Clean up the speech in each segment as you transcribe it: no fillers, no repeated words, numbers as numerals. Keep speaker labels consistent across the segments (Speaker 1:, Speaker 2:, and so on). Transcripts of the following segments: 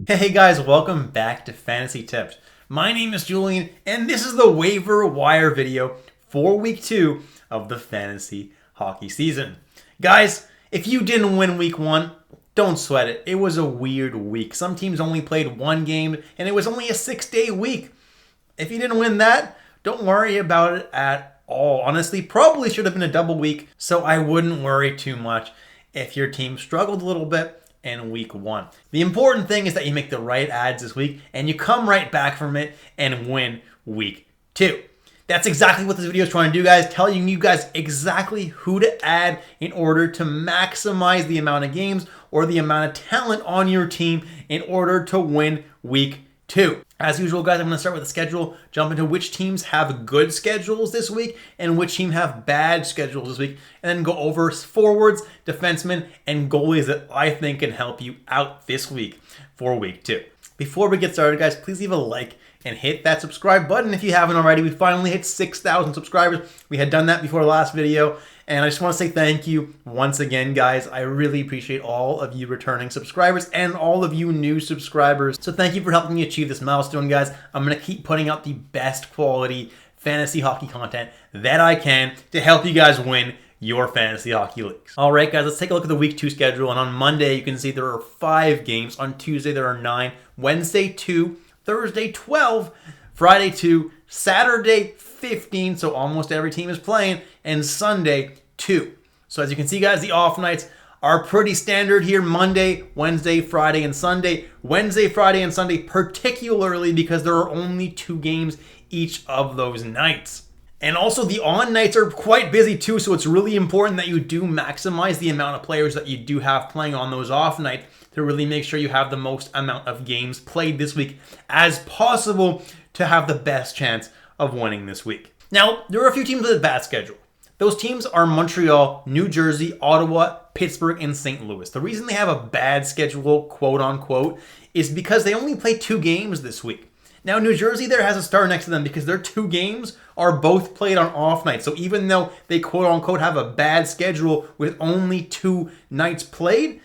Speaker 1: Hey guys, welcome back to Fantasy Tips. My name is Julian, and this is the waiver wire video for week 2 of the fantasy hockey season. Guys, if you didn't win week 1, don't sweat it. It was a weird week. Some teams only played one game, and it was only a 6-day week. If you didn't win that, don't worry about it at all. Honestly, probably should have been a double week, so I wouldn't worry too much if your team struggled a little bit in week 1. The important thing is that you make the right adds this week and you come right back from it and win week 2. That's exactly what this video is trying to do, guys. Telling you guys exactly who to add in order to maximize the amount of games or the amount of talent on your team in order to win week 2. As usual, guys, I'm going to start with the schedule, jump into which teams have good schedules this week and which team have bad schedules this week, and then go over forwards, defensemen, and goalies that I think can help you out this week for week 2. Before we get started, guys, please leave a like and hit that subscribe button if you haven't already. We finally hit 6,000 subscribers. We had done that before the last video, and I just want to say thank you once again, guys. I really appreciate all of you returning subscribers and all of you new subscribers. So thank you for helping me achieve this milestone, guys. I'm going to keep putting out the best quality fantasy hockey content that I can to help you guys win your fantasy hockey leagues. All right, guys, let's take a look at the week 2 schedule. And on Monday, you can see there are 5 games. On Tuesday, there are 9. Wednesday, 2. Thursday, 12. Friday, 2. Saturday, 15. So almost every team is playing. And Sunday, 2. So as you can see, guys, the off nights are pretty standard here. Monday, Wednesday, Friday, and Sunday. Wednesday, Friday, and Sunday, particularly because there are only 2 games each of those nights. And also the on nights are quite busy too, so it's really important that you do maximize the amount of players that you do have playing on those off nights to really make sure you have the most amount of games played this week as possible to have the best chance of winning this week. Now, there are a few teams with a bad schedule. Those teams are Montreal, New Jersey, Ottawa, Pittsburgh, and St. Louis. The reason they have a bad schedule, quote unquote, is because they only play 2 games this week. Now, New Jersey there has a star next to them because their 2 games are both played on off nights. So even though they quote-unquote have a bad schedule with only 2 nights played,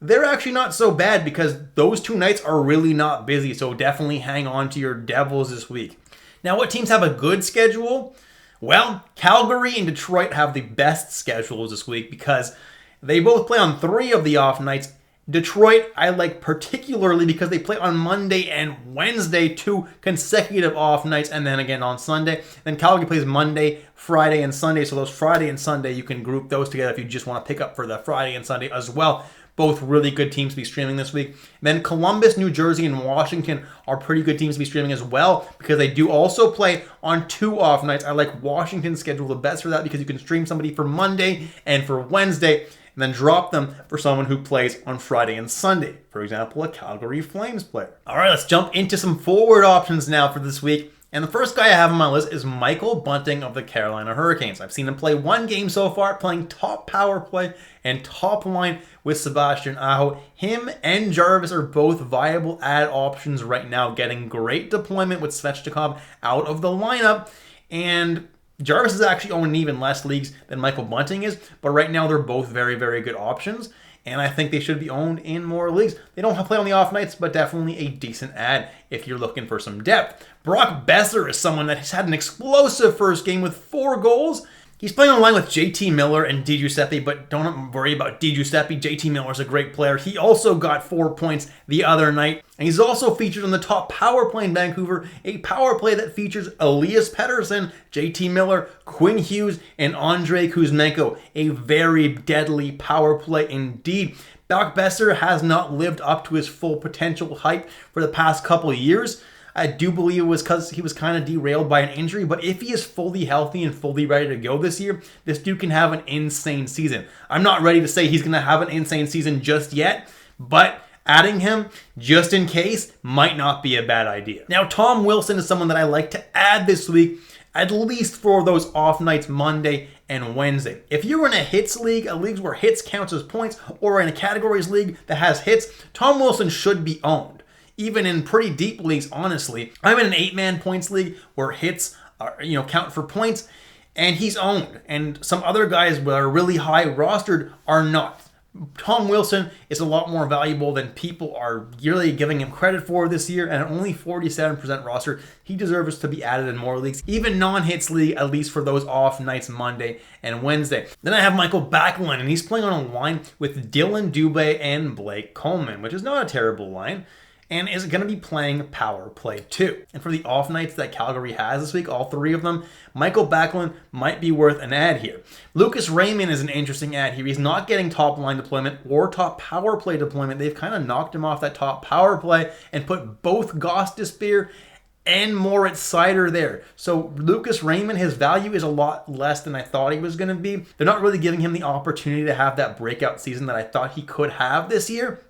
Speaker 1: they're actually not so bad because those 2 nights are really not busy. So definitely hang on to your Devils this week. Now, what teams have a good schedule? Well, Calgary and Detroit have the best schedules this week because they both play on 3 of the off nights. Detroit, I like particularly because they play on Monday and Wednesday, 2 consecutive off nights, and then again on Sunday. Then Calgary plays Monday, Friday, and Sunday. So those Friday and Sunday, you can group those together if you just want to pick up for the Friday and Sunday as well. Both really good teams to be streaming this week. Then Columbus, New Jersey, and Washington are pretty good teams to be streaming as well because they do also play on 2 off nights. I like Washington's schedule the best for that because you can stream somebody for Monday and for Wednesday, and then drop them for someone who plays on Friday and Sunday. For example, a Calgary Flames player. All right, let's jump into some forward options now for this week. And the first guy I have on my list is Michael Bunting of the Carolina Hurricanes. I've seen him play 1 game so far, playing top power play and top line with Sebastian Aho. Him and Jarvis are both viable ad options right now, getting great deployment with Svechnikov out of the lineup. And Jarvis is actually owned in even less leagues than Michael Bunting is, but right now they're both very, very good options, and I think they should be owned in more leagues. They don't play on the off nights, but definitely a decent ad if you're looking for some depth. Brock Besser is someone that has had an explosive first game with 4 goals. He's playing on the line with JT Miller and Di Giuseppe, but don't worry about Di Giuseppe. JT Miller is a great player. He also got 4 points the other night. And he's also featured on the top power play in Vancouver, a power play that features Elias Pettersson, JT Miller, Quinn Hughes, and Andrei Kuzmenko. A very deadly power play indeed. Brock Besser has not lived up to his full potential hype for the past couple of years. I do believe it was because he was kind of derailed by an injury, but if he is fully healthy and fully ready to go this year, this dude can have an insane season. I'm not ready to say he's going to have an insane season just yet, but adding him just in case might not be a bad idea. Now, Tom Wilson is someone that I like to add this week, at least for those off nights Monday and Wednesday. If you're in a hits league, a league where hits counts as points, or in a categories league that has hits, Tom Wilson should be owned. Even in pretty deep leagues, honestly. I'm in an 8-man points league where hits are, count for points, and he's owned. And some other guys that are really high rostered are not. Tom Wilson is a lot more valuable than people are really giving him credit for this year, and at only 47% roster, he deserves to be added in more leagues, even non-hits league, at least for those off nights Monday and Wednesday. Then I have Michael Backlund, and he's playing on a line with Dylan Dubé and Blake Coleman, which is not a terrible line, and is going to be playing power play too. And for the off nights that Calgary has this week, all three of them, Michael Backlund might be worth an ad here. Lucas Raymond is an interesting ad here. He's not getting top line deployment or top power play deployment. They've kind of knocked him off that top power play and put both Gostisbehere and Moritz Seider there. So Lucas Raymond, his value is a lot less than I thought he was going to be. They're not really giving him the opportunity to have that breakout season that I thought he could have this year.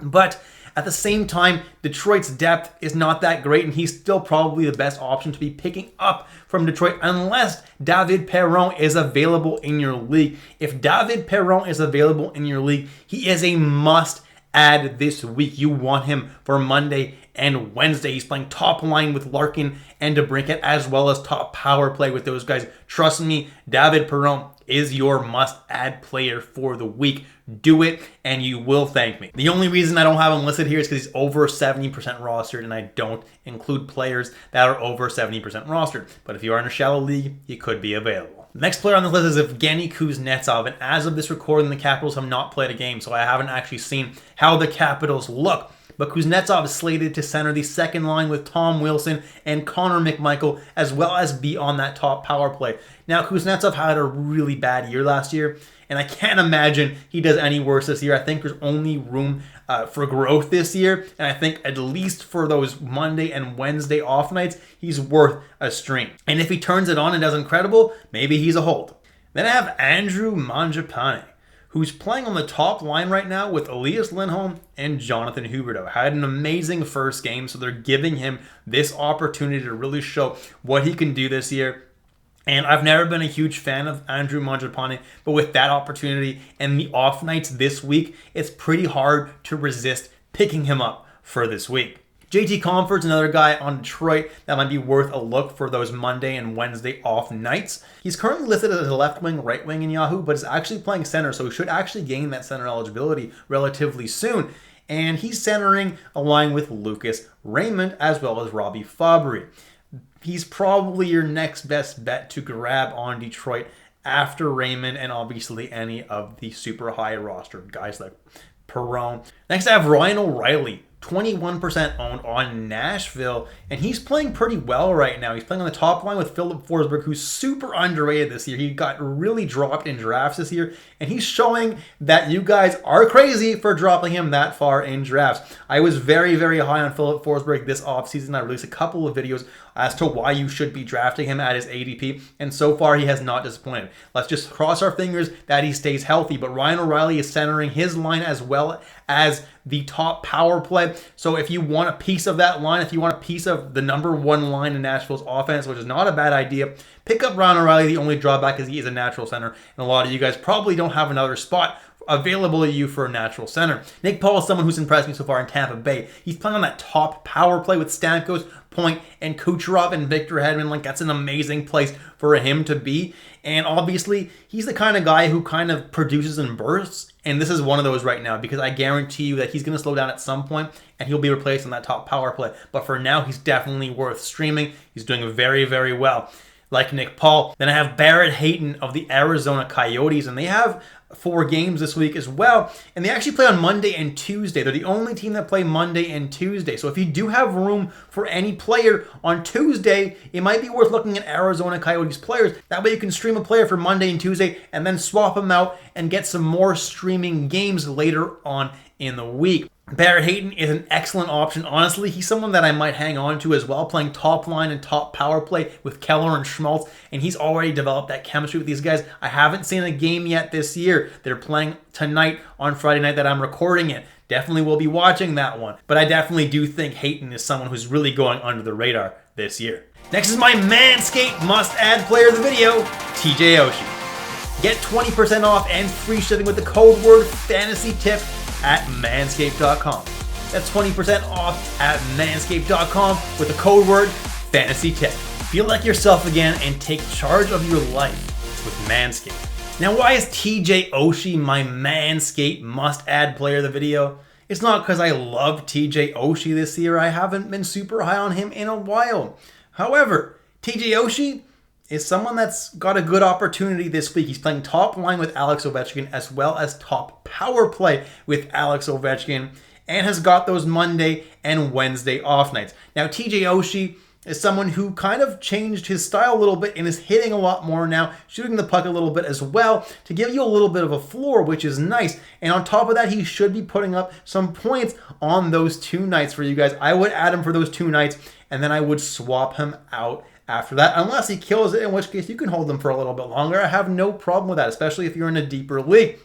Speaker 1: But at the same time, Detroit's depth is not that great, and he's still probably the best option to be picking up from Detroit unless David Perron is available in your league. If David Perron is available in your league, he is a must add this week. You want him for Monday and Wednesday. He's playing top line with Larkin and DeBrincat, as well as top power play with those guys. Trust me, David Perron is your must-add player for the week. Do it, and you will thank me. The only reason I don't have him listed here is because he's over 70% rostered, and I don't include players that are over 70% rostered. But if you are in a shallow league, he could be available. The next player on the list is Evgeny Kuznetsov, and as of this recording, the Capitals have not played a game, so I haven't actually seen how the Capitals look. But Kuznetsov is slated to center the second line with Tom Wilson and Connor McMichael, as well as be on that top power play. Now, Kuznetsov had a really bad year last year, and I can't imagine he does any worse this year. I think there's only room for growth this year, and I think at least for those Monday and Wednesday off nights, he's worth a stream. And if he turns it on and does incredible, maybe he's a hold. Then I have Andrew Mangiapane, who's playing on the top line right now with Elias Lindholm and Jonathan Huberdeau. Had an amazing first game, so they're giving him this opportunity to really show what he can do this year. And I've never been a huge fan of Andrew Mangiapane, but with that opportunity and the off nights this week, it's pretty hard to resist picking him up for this week. JT Compher's another guy on Detroit that might be worth a look for those Monday and Wednesday off nights. He's currently listed as a left wing, right wing in Yahoo, but is actually playing center, so he should actually gain that center eligibility relatively soon. And he's centering along with Lucas Raymond as well as Robbie Fabry. He's probably your next best bet to grab on Detroit after Raymond and obviously any of the super high roster guys like Perron. Next I have Ryan O'Reilly, 21% owned on Nashville, and he's playing pretty well right now. He's playing on the top line with Philip Forsberg, who's super underrated this year. He got really dropped in drafts this year, and he's showing that you guys are crazy for dropping him that far in drafts. I was very, very high on Philip Forsberg this offseason. I released a couple of videos as to why you should be drafting him at his ADP, and so far he has not disappointed. Let's just cross our fingers that he stays healthy, but Ryan O'Reilly is centering his line as well as the top power play. So if you want a piece of that line, if you want a piece of the number one line in Nashville's offense, which is not a bad idea, pick up Ryan O'Reilly. The only drawback is he is a natural center, and a lot of you guys probably don't have another spot available to you for a natural center. Nick Paul is someone who's impressed me so far in Tampa Bay. He's playing on that top power play with Stamkos, Point, and Kucherov and Victor Hedman. Like, that's an amazing place for him to be. And obviously, he's the kind of guy who kind of produces in bursts. And this is one of those right now, because I guarantee you that he's going to slow down at some point and he'll be replaced on that top power play. But for now, he's definitely worth streaming. He's doing very, very well, like Nick Paul. Then I have Barrett Hayton of the Arizona Coyotes, and they have 4 games this week as well, and they actually play on Monday and Tuesday. They're the only team that play Monday and Tuesday. So if you do have room for any player on Tuesday, it might be worth looking at Arizona Coyotes players. That way you can stream a player for Monday and Tuesday and then swap them out and get some more streaming games later on in the week. Barrett Hayton is an excellent option. Honestly, he's someone that I might hang on to as well, playing top line and top power play with Keller and Schmaltz, and he's already developed that chemistry with these guys. I haven't seen a game yet this year. They're playing tonight on Friday night that I'm recording it. Definitely will be watching that one, but I definitely do think Hayton is someone who's really going under the radar this year. Next is my Manscaped must-add player of the video, TJ Oshie. Get 20% off and free shipping with the code word FANTASYTIP at manscaped.com. That's 20% off at manscaped.com with the code word FANTASYTIP. Feel like yourself again and take charge of your life with Manscaped. Now, why is TJ Oshie my Manscaped must-add player of the video? It's not because I love TJ Oshie this year. I haven't been super high on him in a while. However, TJ Oshie is someone that's got a good opportunity this week. He's playing top line with Alex Ovechkin as well as top power play with Alex Ovechkin, and has got those Monday and Wednesday off nights. Now, TJ Oshie is someone who kind of changed his style a little bit and is hitting a lot more now, shooting the puck a little bit as well to give you a little bit of a floor, which is nice. And on top of that, he should be putting up some points on those 2 nights for you guys. I would add him for those 2 nights, and then I would swap him out after that, unless he kills it, in which case you can hold him for a little bit longer. I have no problem with that, especially if you're in a deeper league.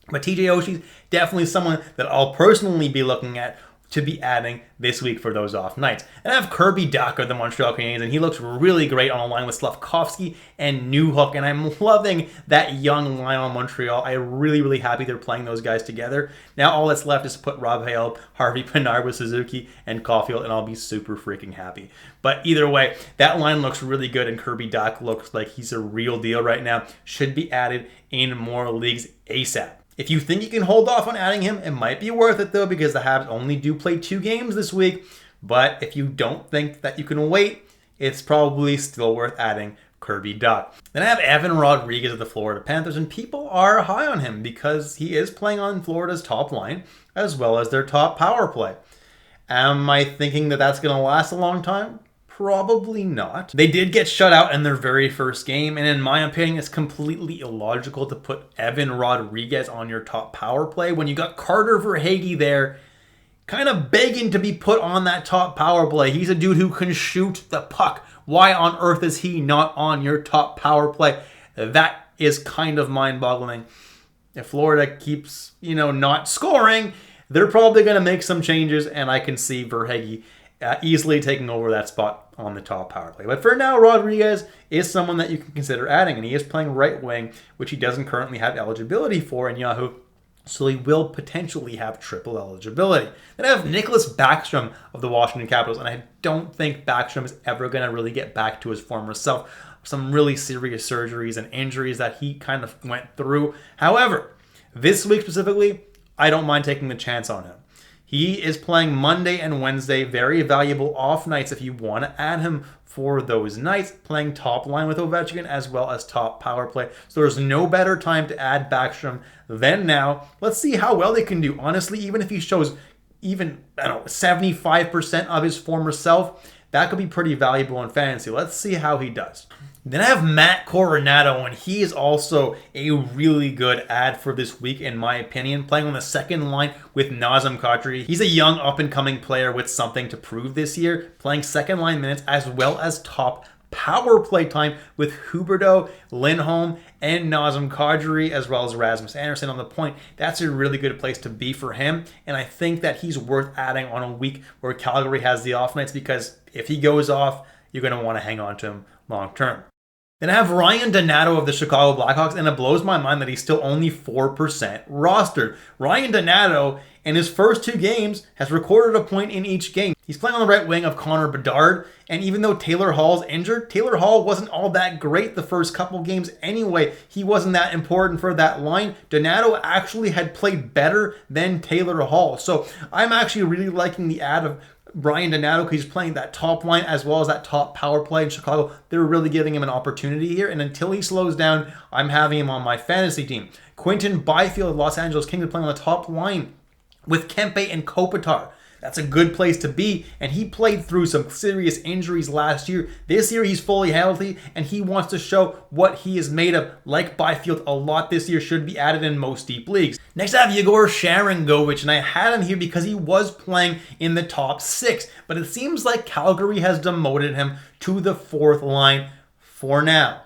Speaker 1: But TJ Oshie is definitely someone that I'll personally be looking at to be adding this week for those off nights. And I have Kirby Dach of the Montreal Canadiens, and he looks really great on a line with Slavkovsky and Newhook, and I'm loving that young line on Montreal. I'm really happy they're playing those guys together. Now all that's left is to put Rob Hale, Harvey Pinard with Suzuki, and Caulfield, and I'll be super freaking happy. But either way, that line looks really good, and Kirby Dach looks like he's a real deal right now. Should be added in more leagues ASAP. If you think you can hold off on adding him, it might be worth it though, because the Habs only do play 2 games this week. But if you don't think that you can wait, it's probably still worth adding Kirby Dach. Then I have Evan Rodrigues of the Florida Panthers, and people are high on him because he is playing on Florida's top line as well as their top power play. Am I thinking that that's going to last a long time? Probably not. They did get shut out in their very first game, and in my opinion, it's completely illogical to put Evan Rodrigues on your top power play when you got Carter Verhaeghe there kind of begging to be put on that top power play. He's a dude who can shoot the puck. Why on earth is he not on your top power play? That is kind of mind-boggling. If Florida keeps, not scoring, they're probably going to make some changes, and I can see Verhaeghe easily taking over that spot on the top power play. But for now, Rodrigues is someone that you can consider adding, and he is playing right wing, which he doesn't currently have eligibility for in Yahoo, so he will potentially have triple eligibility. Then I have Nicholas Backstrom of the Washington Capitals, and I don't think Backstrom is ever going to really get back to his former self. Some really serious surgeries and injuries that he kind of went through. However, this week specifically, I don't mind taking the chance on him. He is playing Monday and Wednesday, very valuable off nights if you want to add him for those nights, playing top line with Ovechkin as well as top power play. So there's no better time to add Backstrom than now. Let's see how well they can do. Honestly, even if he shows 75% of his former self, that could be pretty valuable in fantasy. Let's see how he does. Then I have Matt Coronato, and he is also a really good add for this week, in my opinion, playing on the second line with Nazem Kadri. He's a young, up-and-coming player with something to prove this year, playing second-line minutes as well as top power play time with Huberdeau, Lindholm, and Nazem Kadri, as well as Rasmus Anderson on the point. That's a really good place to be for him, and I think that he's worth adding on a week where Calgary has the off nights, because if he goes off, you're going to want to hang on to him long term. Then I have Ryan Donato of the Chicago Blackhawks, and it blows my mind that he's still only 4% rostered. Ryan Donato, in his first 2 games, has recorded a point in each game. He's playing on the right wing of Connor Bedard, and even though Taylor Hall's injured, Taylor Hall wasn't all that great the first couple games anyway. He wasn't that important for that line. Donato actually had played better than Taylor Hall. So I'm actually really liking the add of Ryan Donato because he's playing that top line as well as that top power play in Chicago. They're really giving him an opportunity here, and until he slows down, I'm having him on my fantasy team. Quinton Byfield of Los Angeles Kings is playing on the top line with Kempe and Kopitar. That's a good place to be, and he played through some serious injuries last year. This year, he's fully healthy, and he wants to show what he is made of. Like Byfield, a lot this year should be added in most deep leagues. Next, I have Yegor Sharangovich, and I had him here because he was playing in the top 6, but it seems like Calgary has demoted him to the 4th line for now.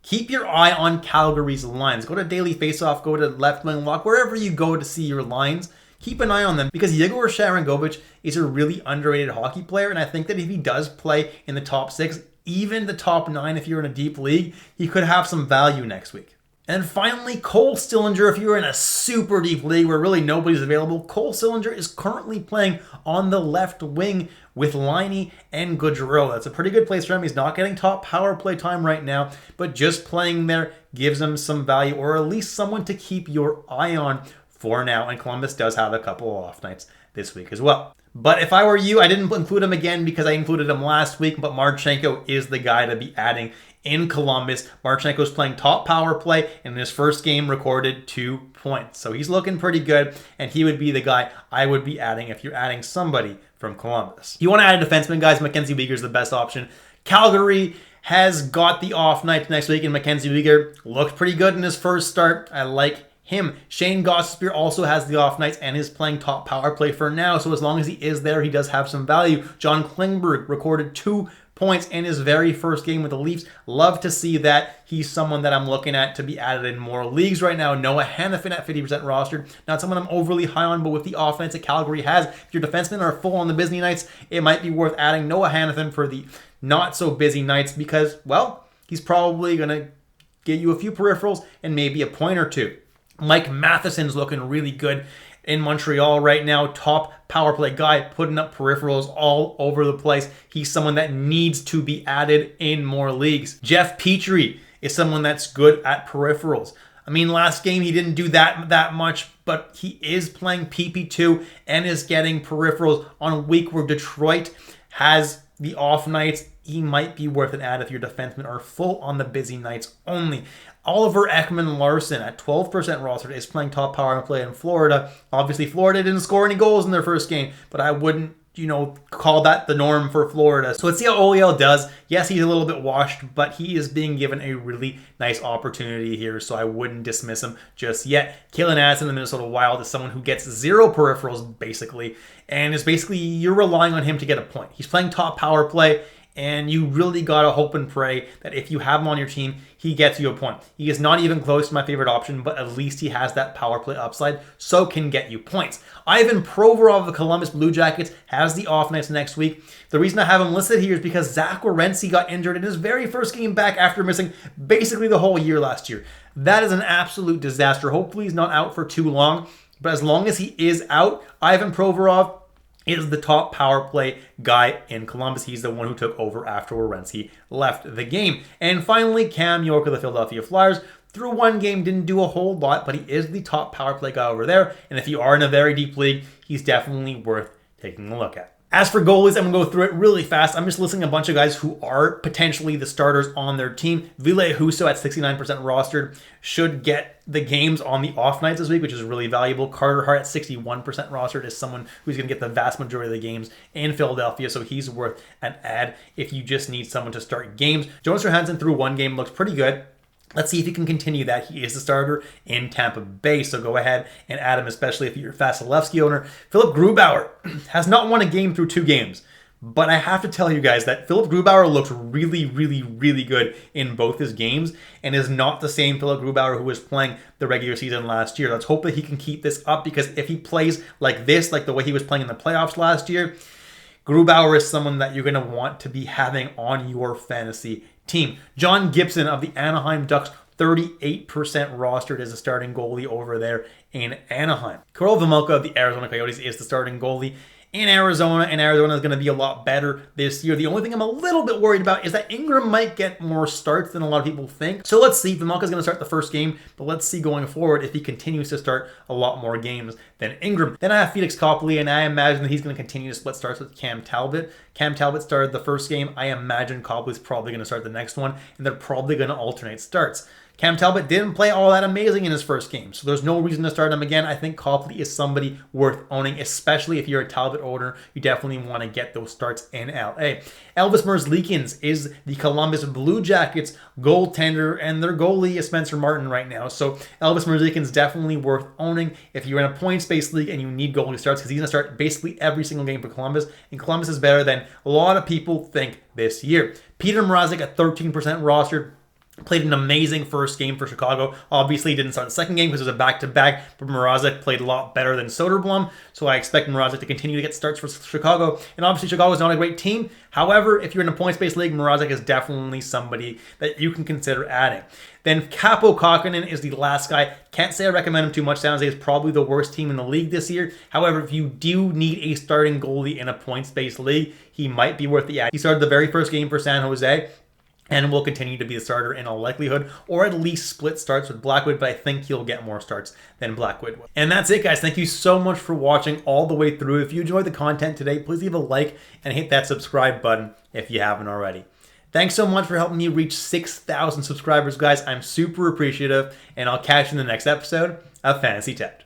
Speaker 1: Keep your eye on Calgary's lines. Go to Daily Faceoff, go to Left Wing Lock, wherever you go to see your lines. Keep an eye on them because Yegor Sharangovich is a really underrated hockey player, and I think that if he does play in the top 6, even the top 9 if you're in a deep league, he could have some value next week. And finally, Cole Sillinger. If you're in a super deep league where really nobody's available, Cole Sillinger is currently playing on the left wing with Liney and Gaudreau. That's a pretty good place for him. He's not getting top power play time right now, but just playing there gives him some value, or at least someone to keep your eye on for now. And Columbus does have a couple of off nights this week as well. But if I were you, I didn't include him again because I included him last week, but Marchenko is the guy to be adding in Columbus. Marchenko's playing top power play, and in his first game recorded 2 points. So he's looking pretty good, and he would be the guy I would be adding if you're adding somebody from Columbus. You want to add a defenseman, guys, Mackenzie Weegar's the best option. Calgary has got the off night next week, and Mackenzie Weegar looked pretty good in his first start. I like him. Shane Gostisbehere also has the off nights and is playing top power play for now, so as long as he is there, he does have some value. John Klingberg recorded 2 points in his very first game with the Leafs. Love to see that. He's someone that I'm looking at to be added in more leagues right now. Noah Hanifin at 50% rostered. Not someone I'm overly high on, but with the offense that Calgary has, if your defensemen are full on the busy nights, it might be worth adding Noah Hanifin for the not so busy nights because, well, he's probably going to get you a few peripherals and maybe a point or two. Mike Matheson's looking really good in Montreal right now. Top power play guy, putting up peripherals all over the place. He's someone that needs to be added in more leagues. Jeff Petrie is someone that's good at peripherals. I mean, last game he didn't do that much, but he is playing PP2 and is getting peripherals on a week where Detroit has the off nights. He might be worth an add if your defensemen are full on the busy nights only. Oliver Ekman-Larsson at 12% rostered is playing top power play in Florida. Obviously, Florida didn't score any goals in their first game, but I wouldn't, call that the norm for Florida. So let's see how Oliel does. Yes, he's a little bit washed, but he is being given a really nice opportunity here, so I wouldn't dismiss him just yet. Kalen Addison in the Minnesota Wild is someone who gets 0 peripherals, basically, and is basically, you're relying on him to get a point. He's playing top power play, and you really got to hope and pray that if you have him on your team, he gets you a point. He is not even close to my favorite option, but at least he has that power play upside, so can get you points. Ivan Provorov of the Columbus Blue Jackets has the off nights next week. The reason I have him listed here is because Zach Werenski got injured in his very first game back after missing basically the whole year last year. That is an absolute disaster. Hopefully he's not out for too long, but as long as he is out, Ivan Provorov is the top power play guy in Columbus. He's the one who took over after Werenski left the game. And finally, Cam York of the Philadelphia Flyers. Through one game, didn't do a whole lot, but he is the top power play guy over there. And if you are in a very deep league, he's definitely worth taking a look at. As for goalies, I'm going to go through it really fast. I'm just listing a bunch of guys who are potentially the starters on their team. Ville Husso at 69% rostered should get the games on the off nights this week, which is really valuable. Carter Hart at 61% rostered is someone who's going to get the vast majority of the games in Philadelphia, so he's worth an add if you just need someone to start games. Jonas Johansson through one game looks pretty good. Let's see if he can continue that. He is the starter in Tampa Bay, so go ahead and add him, especially if you're a Vasilevsky owner. Philip Grubauer has not won a game through 2 games, but I have to tell you guys that Philip Grubauer looks really, really, really good in both his games and is not the same Philip Grubauer who was playing the regular season last year. Let's hope that he can keep this up, because if he plays like this, like the way he was playing in the playoffs last year, Grubauer is someone that you're going to want to be having on your fantasy team. John Gibson of the Anaheim Ducks, 38% rostered as a starting goalie over there in Anaheim. Kirill Vejmelka of the Arizona Coyotes is the starting goalie in Arizona, and Arizona is going to be a lot better this year. The only thing I'm a little bit worried about is that Ingram might get more starts than a lot of people think. So let's see. Vejmelka is going to start the first game, but let's see going forward if he continues to start a lot more games than Ingram. Then I have Felix Copley, and I imagine that he's going to continue to split starts with Cam Talbot. Cam Talbot started the first game. I imagine Copley's probably going to start the next one, and they're probably going to alternate starts. Cam Talbot didn't play all that amazing in his first game, so there's no reason to start him again. I think Copley is somebody worth owning, especially if you're a Talbot owner. You definitely want to get those starts in LA. Elvis Merzlikins is the Columbus Blue Jackets goaltender, and their goalie is Spencer Martin right now. So Elvis Merzlikins definitely worth owning if you're in a points-based league and you need goalie starts, because he's going to start basically every single game for Columbus, and Columbus is better than a lot of people think this year. Peter Mrazek at 13% rostered Played an amazing first game for Chicago. Obviously, didn't start the second game because it was a back-to-back, but Mrazek played a lot better than Soderblom, so I expect Mrazek to continue to get starts for Chicago. And obviously, Chicago is not a great team. However, if you're in a points-based league, Mrazek is definitely somebody that you can consider adding. Then Capo Kakkonen is the last guy. Can't say I recommend him too much. San Jose is probably the worst team in the league this year. However, if you do need a starting goalie in a points-based league, he might be worth the add. He started the very first game for San Jose, and will continue to be the starter in all likelihood, or at least split starts with Blackwood, but I think he'll get more starts than Blackwood will. And that's it, guys. Thank you so much for watching all the way through. If you enjoyed the content today, please leave a like and hit that subscribe button if you haven't already. Thanks so much for helping me reach 6,000 subscribers, guys. I'm super appreciative, and I'll catch you in the next episode of Fantasy Tipped.